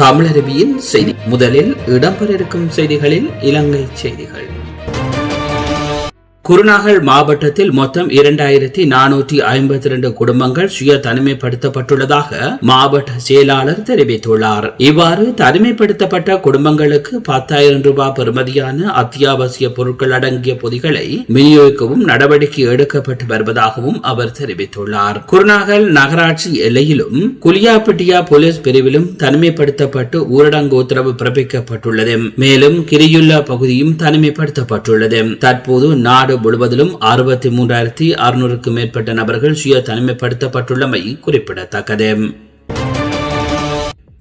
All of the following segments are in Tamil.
தமிழருவியின் செய்தி. முதலில் இடம்பெற இருக்கும் செய்திகளில் இலங்கை செய்திகள். குருநாகல் மாவட்டத்தில் மொத்தம் 2452 குடும்பங்கள் சுய தனிமைப்படுத்தப்பட்டுள்ளதாக மாவட்ட செயலாளர் தெரிவித்துள்ளார். இவ்வாறு தனிமைப்படுத்தப்பட்ட குடும்பங்களுக்கு 10,000 ரூபாய் பெறுமதியான அத்தியாவசிய பொருட்கள் அடங்கிய பொதிகளை விநியோகிக்கவும் நடவடிக்கை எடுக்கப்பட்டு வருவதாகவும் அவர் தெரிவித்துள்ளார். குருநாகல் நகராட்சி எல்லையிலும் குலியாப்பட்டியா போலீஸ் பிரிவிலும் தனிமைப்படுத்தப்பட்டு ஊரடங்கு உத்தரவு பிறப்பிக்கப்பட்டுள்ளது. மேலும் கிரியுல்லா பகுதியும் தனிமைப்படுத்தப்பட்டுள்ளது. தற்போது நாடு முழுவதிலும் 63,600க்கும் மேற்பட்ட நபர்கள் சுய தனிமைப்படுத்தப்பட்டுள்ளமை குறிப்பிடத்தக்கது.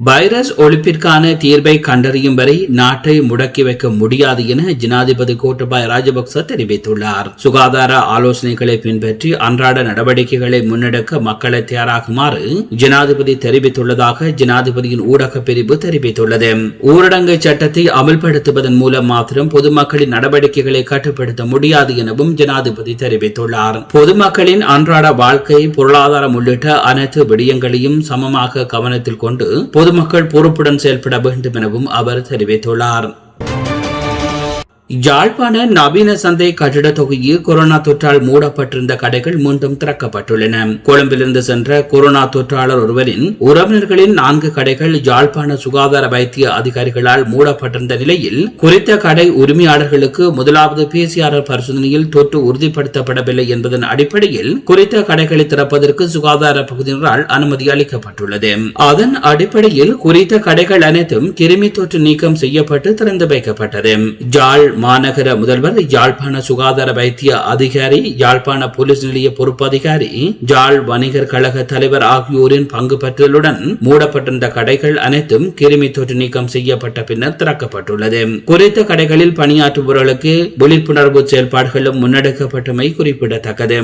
வைரஸ் ஒழிப்பிற்கான தீர்வை கண்டறியும் வரை நாட்டை முடக்கி வைக்க முடியாது என ஜனாதிபதி கோட்டபாய ராஜபக்ச தெரிவித்துள்ளார். சுகாதார ஆலோசனைகளை பின்பற்றி அன்றாட நடவடிக்கைகளை முன்னெடுக்க மக்களை தயாராகுமாறு ஜனாதிபதி தெரிவித்துள்ளதாக ஜனாதிபதியின் ஊடக பிரிவு தெரிவித்துள்ளது. ஊரடங்கு சட்டத்தை அமல்படுத்துவதன் மூலம் மாத்திரம் பொதுமக்களின் நடவடிக்கைகளை கட்டுப்படுத்த முடியாது எனவும் ஜனாதிபதி தெரிவித்துள்ளார். பொதுமக்களின் அன்றாட வாழ்க்கை, பொருளாதாரம் உள்ளிட்ட அனைத்து விடயங்களையும் சமமாக கவனத்தில் கொண்டு பொதுமக்கள் பொறுப்புடன் செயல்பட வேண்டும் எனவும் அவர் தெரிவித்துள்ளார். யாழ்ப்பாண நவீன சந்தை கட்டிட தொகுதியில் கொரோனா தொற்றால் மூடப்பட்டிருந்த கடைகள் மீண்டும் திறக்கப்பட்டுள்ளன. கொழும்பிலிருந்து சென்ற கொரோனா தொற்றாளர் ஒருவரின் உறவினர்களின் 4 கடைகள் யாழ்ப்பாண சுகாதார வைத்திய அதிகாரிகளால் மூடப்பட்டிருந்த நிலையில் குறித்த கடை உரிமையாளர்களுக்கு முதலாவது PCR பரிசோதனையில் தொற்று உறுதிப்படுத்தப்படவில்லை என்பதன் அடிப்படையில் குறித்த கடைகளை திறப்பதற்கு சுகாதார பகுதியினரால் அனுமதி அளிக்கப்பட்டுள்ளது. அதன் அடிப்படையில் குறித்த கடைகள் அனைத்தும் கிருமி தொற்று நீக்கம் செய்யப்பட்டு திறந்து வைக்கப்பட்டது. யாழ் மாநகர முதல்வர், யாழ்ப்பாண சுகாதார வைத்திய அதிகாரி, யாழ்ப்பாண போலீஸ் நிலைய பொறுப்பு அதிகாரி, யாழ் வணிகர் கழக தலைவர் ஆகியோரின் பங்கு பற்றலுடன் மூடப்பட்டிருந்த கடைகள் அனைத்தும் கிருமி தொற்று நீக்கம் செய்யப்பட்ட பின்னர் திறக்கப்பட்டுள்ளது. குறித்த கடைகளில் பணியாற்றுபவர்களுக்கு விழிப்புணர்வு செயல்பாடுகளும் முன்னெடுக்கப்பட்டமை குறிப்பிடத்தக்கது.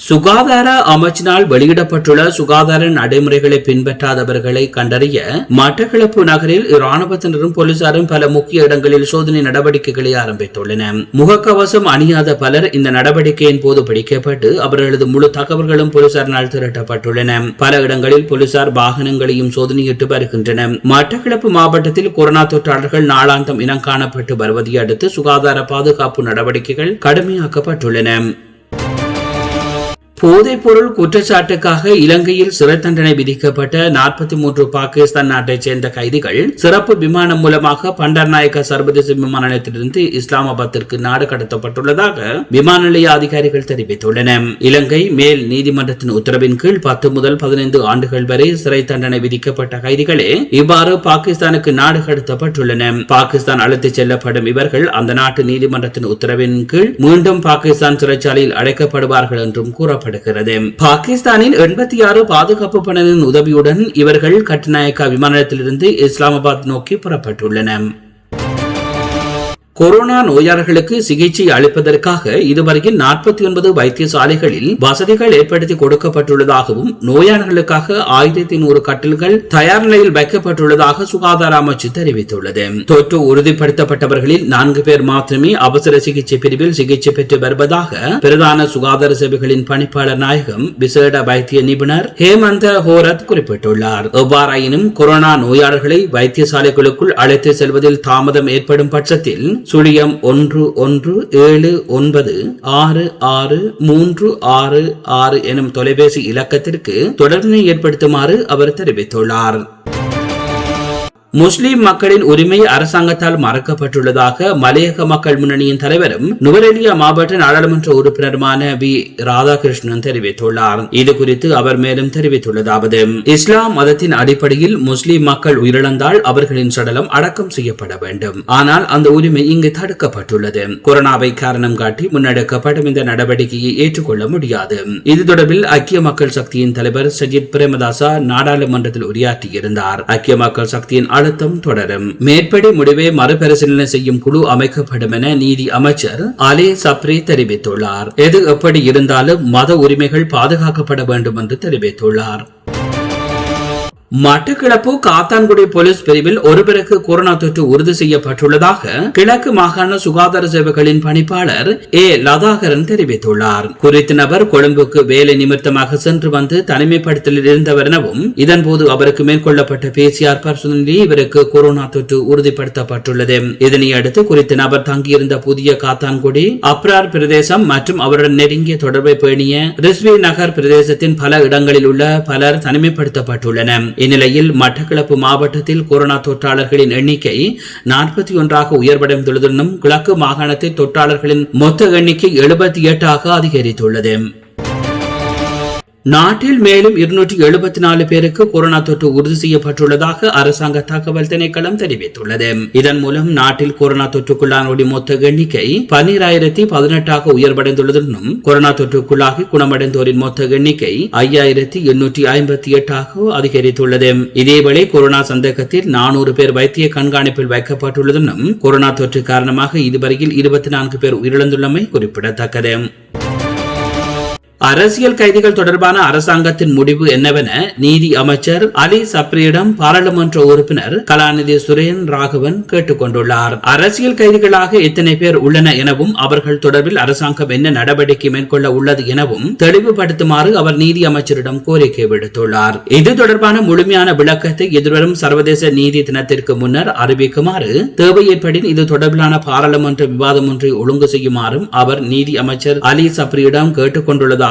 சுகாதார அமைச்சினால் வெளியிடப்பட்டுள்ள சுகாதார நடைமுறைகளை பின்பற்றாதவர்களை கண்டறிய மட்டக்களப்பு நகரில் இராணுவத்தினரும் போலீசாரும் பல முக்கிய இடங்களில் சோதனை நடவடிக்கைகளை ஆரம்பித்துள்ளனர். முகக்கவசம் அணியாத பலர் இந்த நடவடிக்கையின் போது பிடிக்கப்பட்டு அவர்களது முழு தகவல்களும் போலீசாரினால் திரட்டப்பட்டுள்ளன. பல இடங்களில் போலீசார் வாகனங்களையும் சோதனையிட்டு வருகின்றனர். மட்டக்களப்பு மாவட்டத்தில் கொரோனா தொற்றாளர்கள் நாளாந்தம் இனம் காணப்பட்டு வருவதை அடுத்து சுகாதார பாதுகாப்பு நடவடிக்கைகள் கடுமையாக்கப்பட்டுள்ளன. போதைப் பொருள் குற்றச்சாட்டுக்காக இலங்கையில் சிறை தண்டனை விதிக்கப்பட்ட 43 பாகிஸ்தான் நாட்டைச் சேர்ந்த கைதிகள் சிறப்பு விமானம் மூலமாக பண்டார்நாயக்க சர்வதேச விமான நிலையத்திலிருந்து இஸ்லாமாபாத்திற்கு நாடு கடத்தப்பட்டுள்ளதாக விமான நிலைய அதிகாரிகள் தெரிவித்துள்ளனர். இலங்கை மேல் நீதிமன்றத்தின் உத்தரவின் கீழ் 10 முதல் 15 ஆண்டுகள் வரை சிறை தண்டனை விதிக்கப்பட்ட கைதிகளே இவ்வாறு பாகிஸ்தானுக்கு நாடு கடத்தப்பட்டுள்ளனர். பாகிஸ்தான் அழைத்துச் செல்லப்படும் இவர்கள் அந்த நாட்டு நீதிமன்றத்தின் உத்தரவின் கீழ் மீண்டும் பாகிஸ்தான் சிறைச்சாலையில் அடைக்கப்படுவார்கள் என்றும் கூறப்படுகிறது. பாகிஸ்தானின் 86 பாதுகாப்பு படையினரின் உதவியுடன் இவர்கள் கட்டுநாயக்கா விமான நிலையத்திலிருந்து இஸ்லாமாபாத் நோக்கி புறப்பட்டுள்ளனர். கொரோனா நோயாளர்களுக்கு சிகிச்சை அளிப்பதற்காக இதுவரையில் 49 வைத்தியசாலைகளில் வசதிகள் ஏற்படுத்தி கொடுக்கப்பட்டுள்ளதாகவும் நோயாளர்களுக்காக 1100 கட்டில்கள் தயார் நிலையில் வைக்கப்பட்டுள்ளதாக சுகாதார அமைச்சு தெரிவித்துள்ளது. தொற்று உறுதிப்படுத்தப்பட்டவர்களில் 4 பேர் மாத்திரமே அவசர சிகிச்சை பிரிவில் சிகிச்சை பெற்று வருவதாக பிரதான சுகாதார சேவைகளின் பணிப்பாளர் நாயகம் விசேட வைத்திய நிபுணர் ஹேமந்த ஹோரத் குறிப்பிட்டுள்ளார். எவ்வாறாயினும் கொரோனா நோயாளர்களை வைத்தியசாலைகளுக்குள் அழைத்து செல்வதில் தாமதம் ஏற்படும் பட்சத்தில் 0117966366 எனும் தொலைபேசி இலக்கத்திற்கு தொடர்பினை ஏற்படுத்துமாறு அவர் தெரிவித்துள்ளார். முஸ்லிம் மக்களின் உரிமை அரசாங்கத்தால் மறக்கப்பட்டுள்ளதாக மலையக மக்கள் முன்னணியின் தலைவரும் நுவரெலியா மாவட்ட நாடாளுமன்ற உறுப்பினருமான வி ராதாகிருஷ்ணன் தெரிவித்துள்ளார். இது குறித்து அவர் மேலும் தெரிவித்துள்ளதாவது: இஸ்லாம் மதத்தின் அடிப்படையில் முஸ்லிம் மக்கள் உயிரிழந்தால் அவர்களின் சடலம் அடக்கம் செய்யப்பட வேண்டும். ஆனால் அந்த உரிமை இங்கு தடுக்கப்பட்டுள்ளது. கொரோனாவை காரணம் காட்டி முன்னெடுக்கப்படும் இந்த நடவடிக்கையை ஏற்றுக்கொள்ள முடியாது. இது தொடர்பில் ஐக்கிய மக்கள் சக்தியின் தலைவர் சஜித் பிரேமதாசா நாடாளுமன்றத்தில் உரையாற்றியிருந்தார். ஐக்கிய மக்கள் சக்தியின் அழுத்தம் தொடரும். மேற்படி முடிவை மறுபரிசீலனை செய்யும் குழு அமைக்கப்படும் என நீதி அமைச்சர் அலே சப்ரி தெரிவித்துள்ளார். எது எப்படி இருந்தாலும் மத உரிமைகள் பாதுகாக்கப்பட வேண்டும் என்று தெரிவித்துள்ளார். மட்டக்களப்பு காத்தான்குடி போலீஸ் பிரிவில் ஒருவருக்கு கொரோனா தொற்று உறுதி செய்யப்பட்டுள்ளதாக கிழக்கு மாகாண சுகாதார சேவைகளின் பணிப்பாளர் ஏ லதாகரன் தெரிவித்துள்ளார். குறித்த நபர் கொழும்புக்கு வேலை நிமித்தமாக சென்று வந்து தனிமைப்படுத்தலில் இருந்தவர் எனவும் இதன்போது அவருக்கு மேற்கொள்ளப்பட்ட PCR பரிசோதனையில் இவருக்கு கொரோனா தொற்று உறுதிப்படுத்தப்பட்டுள்ளது. இதனையடுத்து குறித்த நபர் தங்கியிருந்த புதிய காத்தான்குடி அப்ரார் பிரதேசம் மற்றும் அவருடன் நெருங்கிய தொடர்பை பேணிய ரிஸ்வி நகர் பிரதேசத்தின் பல இடங்களில் உள்ள பலர் தனிமைப்படுத்தப்பட்டுள்ளனர். இந்நிலையில் மட்டக்களப்பு மாவட்டத்தில் கொரோனா தொற்றாளர்களின் எண்ணிக்கை 41 உயர்வடைந்துள்ளதுடன் கிழக்கு மாகாணத்தில் தொற்றாளர்களின் மொத்த எண்ணிக்கை 78 அதிகரித்துள்ளது. நாட்டில் மேலும் 274 பேருக்கு கொரோனா தொற்று உறுதி செய்யப்பட்டுள்ளதாக அரசாங்க தகவல் திணைக்களம் தெரிவித்துள்ளது. இதன் மூலம் நாட்டில் கொரோனா தொற்றுக்குள்ளானோரின் மொத்த எண்ணிக்கை 12,018 உயர்வடைந்துள்ளதுடன் கொரோனா தொற்றுக்குள்ளாகி குணமடைந்தோரின் மொத்த எண்ணிக்கை 5,858 அதிகரித்துள்ளது. இதேவேளை கொரோனா சந்தேகத்தில் 400 பேர் வைத்திய கண்காணிப்பில் வைக்கப்பட்டுள்ளதுடன் கொரோனா தொற்று காரணமாக இதுவரையில் 24 பேர் உயிரிழந்துள்ளமை குறிப்பிடத்தக்கது. அரசியல் கைதிகள் தொடர்பான அரசாங்கத்தின் முடிவு என்னவென நீதி அமைச்சர் அலி சப்ரியிடம் பாராளுமன்ற உறுப்பினர் கலாநிதி சுரேன் ராகவன் கேட்டுக் கொண்டுள்ளார். அரசியல் கைதிகளாக எத்தனை பேர் உள்ளன எனவும் அவர்கள் தொடர்பில் அரசாங்கம் என்ன நடவடிக்கை மேற்கொள்ள உள்ளது எனவும் தெளிவுபடுத்துமாறு அவர் நீதி அமைச்சரிடம் கோரிக்கை விடுத்துள்ளார். இது தொடர்பான முழுமையான விளக்கத்தை எதிர்வரும் சர்வதேச நீதி தினத்திற்கு முன்னர் அறிவிக்குமாறு தேவை ஏற்படின் இது தொடர்பிலான பாராளுமன்ற விவாதம் ஒன்றை ஒழுங்கு செய்யுமாறும் அவர் நீதி அமைச்சர் அலி சப்ரியிடம் கேட்டுக் கொண்டுள்ளதாக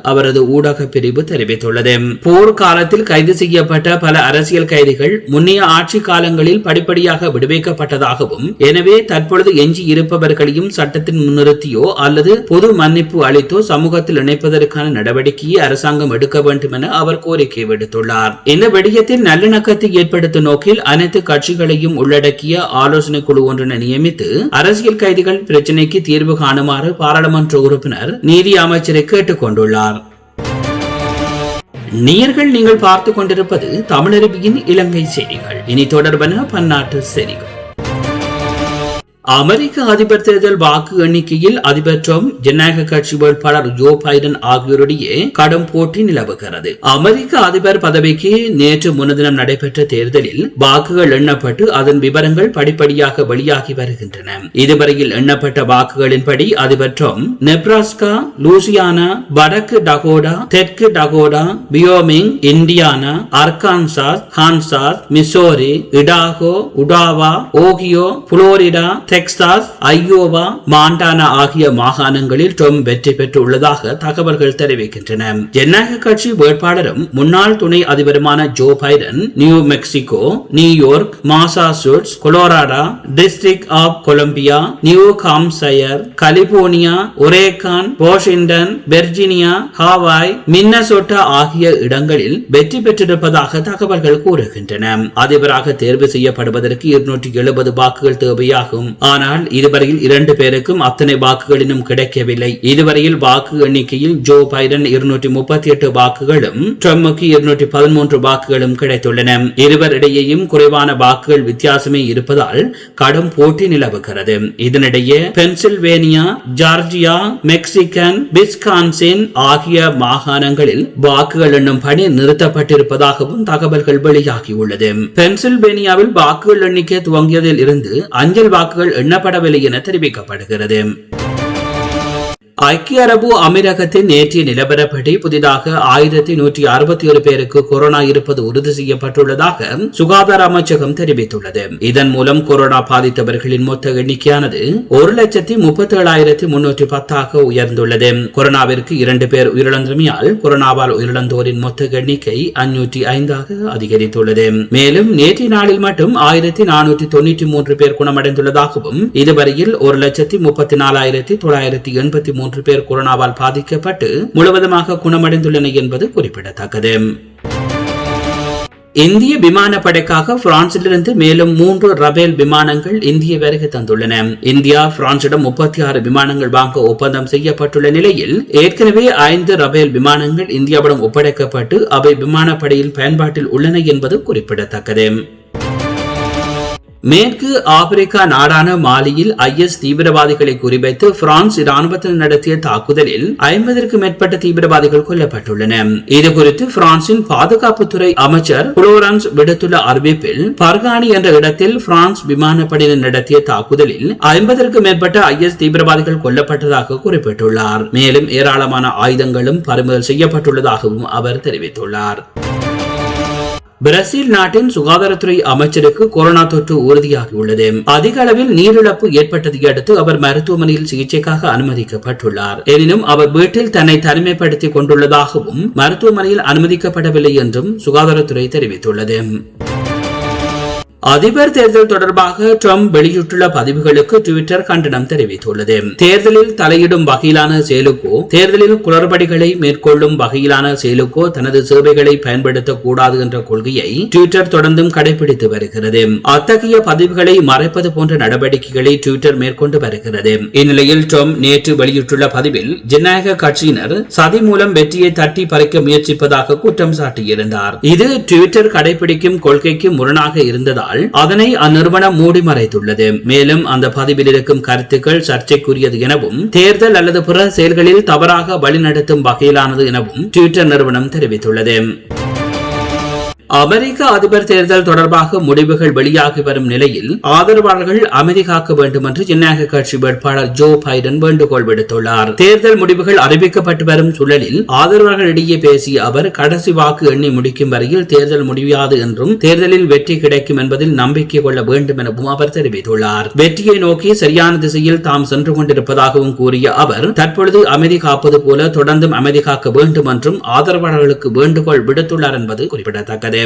அவரது ஊடக பிரிவு தெரிவித்துள்ளது. போர் காலத்தில் கைது செய்யப்பட்ட பல அரசியல் கைதிகள் முன்னைய ஆட்சி காலங்களில் படிப்படியாக விடுவிக்கப்பட்டதாகவும் எனவே தற்பொழுது எஞ்சி இருப்பவர்களையும் சட்டத்தின் முன்னிறுத்தியோ அல்லது பொது மன்னிப்பு அளித்தோ சமூகத்தில் இணைப்பதற்கான நடவடிக்கையை அரசாங்கம் எடுக்க வேண்டும் என அவர் கோரிக்கை விடுத்துள்ளார். இந்த விடயத்தில் நல்லிணக்கத்தை ஏற்படுத்தும் நோக்கில் அனைத்து கட்சிகளையும் உள்ளடக்கிய ஆலோசனை குழு ஒன்றினை நியமித்து அரசியல் கைதிகள் பிரச்சினைக்கு தீர்வு காணுமாறு பாராளுமன்ற உறுப்பினர் நீதி அமைச்சரை கேட்டுக் கொண்டுள்ளார். நீங்கள் பார்த்துக் கொண்டிருப்பது தமிழருவியின் இலங்கை செய்திகள். இனி தொடர்பான பன்னாட்டு செய்திகள். அமெரிக்க அதிபர் தேர்தல் வாக்கு எண்ணிக்கையில் அதிபர் ட்ரம்ப் ஜனநாயக கட்சி வேட்பாளர் ஜோ பைடன் ஆகியோரிடையே கடும் போட்டி நிலவுகிறது. அமெரிக்க அதிபர் பதவிக்கு நேற்று முன்தினம் நடைபெற்ற தேர்தலில் வாக்குகள் எண்ணப்பட்டு அதன் விவரங்கள் படிப்படியாக வெளியாகி வருகின்றன. இதுவரையில் எண்ணப்பட்ட வாக்குகளின்படி அதிபர் ட்ரம்ப் நெப்ராஸ்கா, லூசியானா, வடக்கு டகோடா, தெற்கு Dakota, Wyoming, Indiana, Arkansas, Kansas, Missouri, Idaho, Utah, Ohio, Florida, Texas, Iowa, Montana ஆகிய மாகாணங்களில் ட்ரம்ப் வெற்றி பெற்றுள்ளதாக தகவல்கள் தெரிவிக்கின்றன. ஜனநாயக கட்சி வேட்பாளரும் முன்னாள் துணை அதிபருமான Joe Biden New Mexico, New York, Massachusetts, Colorado, district of Columbia, New Hampshire, California, Oregon, Washington, Virginia, Hawaii, Minnesota ஆகிய இடங்களில் வெற்றி பெற்றிருப்பதாக தகவல்கள் கூறுகின்றன. அதிபராக தேர்வு செய்யப்படுவதற்கு 270 வாக்குகள் தேவையாகும். ஆனால் இதுவரையில் 2 பேருக்கும் அத்தனை வாக்குகளினும் கிடைக்கவில்லை. இதுவரையில் வாக்கு எண்ணிக்கையில் ஜோ பைடன் 238 வாக்குகளும் ட்ரம்புக்கு 213 வாக்குகளும் கிடைத்துள்ளன. இருவரிடையேயும் குறைவான வாக்குகள் வித்தியாசமே இருப்பதால் கடும் போட்டி நிலவுகிறது. இதனிடையே பென்சில்வேனியா, ஜார்ஜியா, மெக்சிகன், விஸ்கான்சின் ஆகிய மாகாணங்களில் வாக்குகள் எண்ணும் பணி நிறுத்தப்பட்டிருப்பதாகவும் தகவல்கள் வெளியாகியுள்ளது. பென்சில்வேனியாவில் வாக்குகள் எண்ணிக்கை துவங்கியதில் இருந்து அஞ்சல் வாக்குகள் எண்ணப்படவில்லை என தெரிவிக்கப்படுகிறது. ஐக்கிய அரபு அமீரகத்தின் நேற்றைய நிலவரப்படி புதிதாக 1161 பேருக்கு கொரோனா இருப்பது உறுதி செய்யப்பட்டுள்ளதாக சுகாதார அமைச்சகம் தெரிவித்துள்ளது. இதன் மூலம் கொரோனா பாதித்தவர்களின் மொத்த எண்ணிக்கையானது 1,37,310 உயர்ந்துள்ளது. கொரோனாவிற்கு 2 பேர் உயிரிழந்தமையால் கொரோனாவால் உயிரிழந்தோரின் மொத்த எண்ணிக்கை 505 அதிகரித்துள்ளது. மேலும் நேற்றைய நாளில் மட்டும் 1493 பேர் குணமடைந்துள்ளதாகவும் இதுவரையில் 1,34,983 பேர் கொரோனாவால் பாதிக்கப்பட்டு முழுவதுமாக குணமடைந்துள்ளன என்பது குறிப்பிடத்தக்கது. இந்திய விமானப்படைக்காக பிரான்சிலிருந்து மேலும் 3 ரபேல் விமானங்கள் இந்திய வருகை தந்துள்ளன. இந்தியா பிரான்சிடம் 36 விமானங்கள் வாங்க ஒப்பந்தம் செய்யப்பட்டுள்ள நிலையில் ஏற்கனவே 5 ரபேல் விமானங்கள் இந்தியாவிடம் ஒப்படைக்கப்பட்டு அவை விமானப்படையில் பயன்பாட்டில் உள்ளன என்பது குறிப்பிடத்தக்கது. மேற்கு ஆப்பிரிக்கா நாடான மாலியில் IS தீவிரவாதிகளை குறிவைத்து பிரான்ஸ் இராணுவத்தில் நடத்திய தாக்குதலில் 50க்கும் மேற்பட்ட தீவிரவாதிகள் கொல்லப்பட்டுள்ளனர். இதுகுறித்து பிரான்சின் பாதுகாப்புத்துறை அமைச்சர் புளோரன்ஸ் விடுத்துள்ள அறிவிப்பில், பர்கானி என்ற இடத்தில் பிரான்ஸ் விமானப்படையினர் நடத்திய தாக்குதலில் 50க்கும் மேற்பட்ட IS தீவிரவாதிகள் கொல்லப்பட்டதாக குறிப்பிட்டுள்ளார். மேலும் ஏராளமான ஆயுதங்களும் பறிமுதல் செய்யப்பட்டுள்ளதாகவும் அவர் தெரிவித்துள்ளார். பிரேசில் நாட்டின் சுகாதாரத்துறை அமைச்சருக்கு கொரோனா தொற்று உறுதியாகியுள்ளது. அதிக அளவில் நீரிழப்பு ஏற்பட்டதை அடுத்து அவர் மருத்துவமனையில் சிகிச்சைக்காக அனுமதிக்கப்பட்டுள்ளார். எனினும் அவர் வீட்டில் தன்னை தனிமைப்படுத்திக் கொண்டுள்ளதாகவும் மருத்துவமனையில் அனுமதிக்கப்படவில்லை என்றும் சுகாதாரத்துறை தெரிவித்துள்ளது. அதிபர் தேர்தல் தொடர்பாக ட்ரம்ப் வெளியிட்டுள்ள பதிவுகளுக்கு ட்விட்டர் கண்டனம் தெரிவித்துள்ளது. தேர்தலில் தலையிடும் வகையிலான செயலுக்கோ தேர்தலில் குளறுபடிகளை மேற்கொள்ளும் வகையிலான செயலுக்கோ தனது சேவைகளை பயன்படுத்தக்கூடாது என்ற கொள்கையை ட்விட்டர் தொடர்ந்தும் கடைபிடித்து வருகிறது. அத்தகைய பதிவுகளை மறைப்பது போன்ற நடவடிக்கைகளை ட்விட்டர் மேற்கொண்டு வருகிறது. இந்நிலையில் ட்ரம்ப் நேற்று வெளியிட்டுள்ள பதிவில் ஜனநாயக கட்சியினர் சதி மூலம் வெற்றியை தட்டி பறிக்க முயற்சிப்பதாக குற்றம் சாட்டியிருந்தார். இது ட்விட்டர் கடைபிடிக்கும் கொள்கைக்கு முரணாக இருந்ததால் அதனை அந்நிறுவனம் மூடி மறைத்துள்ளது. மேலும் அந்த பதிவில் இருக்கும் கருத்துக்கள் சர்ச்சைக்குரியது எனவும் தேர்தல் அல்லது பிற செயல்களில் தவறாக வழிநடத்தும் வகையிலானது எனவும் ட்விட்டர் நிறுவனம் தெரிவித்துள்ளது. அமெரிக்க அதிபர் தேர்தல் தொடர்பாக முடிவுகள் வெளியாகி வரும் நிலையில் ஆதரவாளர்கள் அமைதி காக்க வேண்டும் என்று ஜனநாயக கட்சி வேட்பாளர் ஜோ பைடன் வேண்டுகோள் விடுத்துள்ளார். தேர்தல் முடிவுகள் அறிவிக்கப்பட்டு வரும் சூழலில் ஆதரவாளர்களிடையே பேசிய அவர், கடைசி வாக்கு எண்ணி முடிக்கும் வரையில் தேர்தல் முடியாது என்றும் தேர்தலில் வெற்றி கிடைக்கும் என்பதில் நம்பிக்கை கொள்ள வேண்டும் எனவும் அவர் தெரிவித்துள்ளார். வெற்றியை நோக்கி சரியான திசையில் தாம் சென்று கொண்டிருப்பதாகவும் கூறிய அவர், தற்பொழுது அமைதி காப்பது போல தொடர்ந்தும் அமைதி காக்க வேண்டும் என்றும் ஆதரவாளர்களுக்கு வேண்டுகோள் விடுத்துள்ளார் என்பது குறிப்பிடத்தக்கது.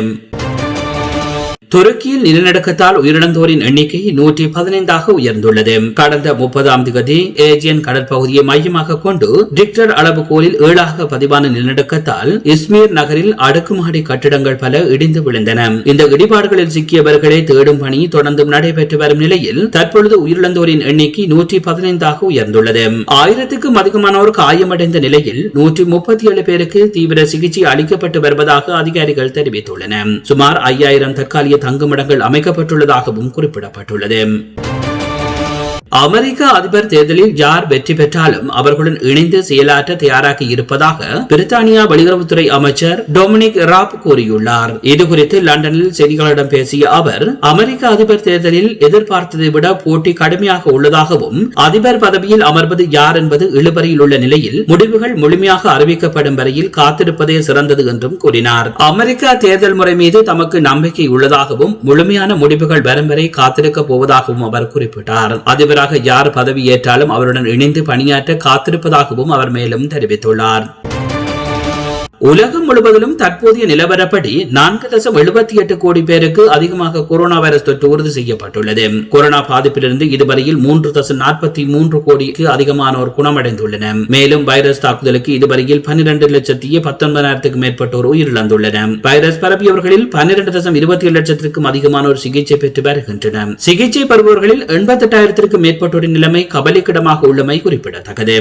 துருக்கியில் நிலநடுக்கத்தால் உயிரிழந்தோரின் எண்ணிக்கை 115 உயர்ந்துள்ளது. கடந்த 30ஆம் தேதி ஏஜியன் கடற்பகுதியை மையமாக கொண்டு ரிக்டர் அளவுகோலில் 7 பதிவான நிலநடுக்கத்தால் இஸ்மீர் நகரில் அடுக்குமாடி கட்டிடங்கள் பல இடிந்து விழுந்தன. இந்த இடிபாடுகளில் சிக்கியவர்களை தேடும் பணி தொடர்ந்து நடைபெற்று வரும் நிலையில் தற்பொழுது உயிரிழந்தோரின் எண்ணிக்கை 115 உயர்ந்துள்ளது. 1000க்கும் அதிகமானோர் காயமடைந்த நிலையில் 137 பேருக்கு தீவிர சிகிச்சை அளிக்கப்பட்டு வருவதாக அதிகாரிகள் தெரிவித்துள்ளனர். சுமார் 5000 தற்காலிக தங்குமிடங்கள் அமைக்கப்பட்டுள்ளதாகவும் குறிப்பிடப்பட்டுள்ளது. அமெரிக்க அதிபர் தேர்தலில் யார் வெற்றி பெற்றாலும் அவர்களுடன் இணைந்து செயலாற்ற தயாராக இருப்பதாக பிரித்தானியா வெளியுறவுத்துறை அமைச்சர் டொமினிக் ராப் கூறியுள்ளார். இதுகுறித்து லண்டனில் செய்தியாளர்களிடம் பேசிய அவர், அமெரிக்க அதிபர் தேர்தலில் எதிர்பார்த்ததை விட போட்டி கடுமையாக உள்ளதாகவும் அதிபர் பதவியில் அமர்வது யார் என்பது இழுபறியில் உள்ள நிலையில் முடிவுகள் முழுமையாக அறிவிக்கப்படும் வரையில் காத்திருப்பதே சிறந்தது என்றும் கூறினார். அமெரிக்கா தேர்தல் முறை மீது தமக்கு நம்பிக்கை உள்ளதாகவும் முழுமையான முடிவுகள் வரும் வரை காத்திருக்கப் போவதாகவும் அவர் குறிப்பிட்டார். அதிபர் யார் பதவி ஏற்றாலும் அவருடன் இணைந்து பணியாற்ற காத்திருப்பதாகவும் அவர் மேலும் தெரிவித்துள்ளார். உலகம் முழுவதிலும் தற்போதைய நிலவரப்படி 4.78 கோடி பேருக்கு அதிகமாக கொரோனா வைரஸ் தொற்று உறுதி செய்யப்பட்டுள்ளது. கொரோனா பாதிப்பிலிருந்து இதுவரையில் 3.43 கோடிக்கு அதிகமானோர் குணமடைந்துள்ளனர். மேலும் வைரஸ் தாக்குதலுக்கு இதுவரையில் 12,19,000 மேற்பட்டோர் உயிரிழந்துள்ளனர். வைரஸ் பரப்பியவர்களில் 12.27 லட்சத்திற்கும் அதிகமானோர் சிகிச்சை பெற்று வருகின்றனர். சிகிச்சை பெறுபவர்களில் 88,000 மேற்பட்டோரின் நிலைமை கவலைக்கிடமாக உள்ளமை குறிப்பிடத்தக்கது.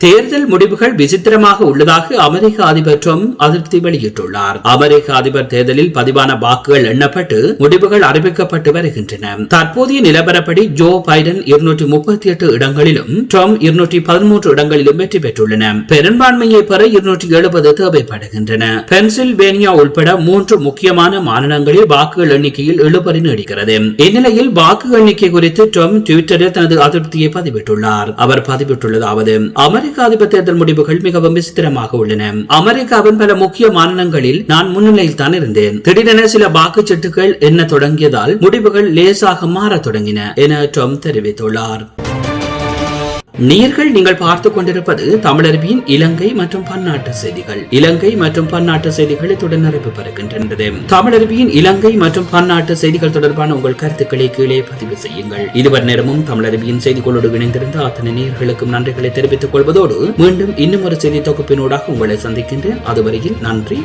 தேர்தல் முடிவுகள் விசித்திரமாக உள்ளதாக அமெரிக்க அதிபர் ட்ரம்ப் அதிருப்தி வெளியிட்டுள்ளார். அமெரிக்க அதிபர் தேர்தலில் பதிவான வாக்குகள் எண்ணப்பட்டு முடிவுகள் அறிவிக்கப்பட்டு வருகின்றன. தற்போதைய நிலவரப்படி ஜோ பைடன் 238 இடங்களிலும் ட்ரம்ப் 213 இடங்களிலும் வெற்றி பெற்றுள்ளனர். பெரும்பான்மையை பெற 270 தேவைப்படுகின்றன. பென்சில்வேனியா உட்பட 3 முக்கியமான மாநிலங்களில் வாக்குகள் எண்ணிக்கையில் இழுபறி நீடிக்கிறது. இந்நிலையில் வாக்கு எண்ணிக்கை குறித்து ட்ரம்ப் ட்விட்டரில் தனது அதிருப்தியை பதிவிட்டுள்ளார். அவர் பதிவிட்டுள்ளதாவது, அமெரிக்க அதிபர் தேர்தல் முடிவுகள் மிகவும் விசித்திரமாக உள்ளன. அமெரிக்காவின் பல முக்கிய மாநிலங்களில் நான் முன்னிலையில் தான் இருந்தேன். திடீரென சில வாக்குச்சீட்டுகள் எண்ண தொடங்கியதால் முடிவுகள் லேசாக மாற தொடங்கின என ட்ரம்ப் தெரிவித்துள்ளார். நீங்கள் பார்த்துக் கொண்டிருப்பது தமிழருவியின் இலங்கை மற்றும் பன்னாட்டு செய்திகள். இலங்கை மற்றும் பன்னாட்டு செய்திகள் இத்துடன் நிறைவு பெறுகின்றது. தமிழருவியின் இலங்கை மற்றும் பன்னாட்டு செய்திகள் தொடர்பான உங்கள் கருத்துக்களை கீழே பதிவு செய்யுங்கள். இதுவரை நேரமும் தமிழருவியின் செய்திகளோடு இணைந்திருந்த அத்தனை நேயர்களுக்கும் நன்றிகளை தெரிவித்துக் கொள்வதோடு மீண்டும் இன்னும் ஒரு செய்தி தொகுப்பினூடாக உங்களை சந்திக்கின்றேன். அதுவரையில் நன்றி.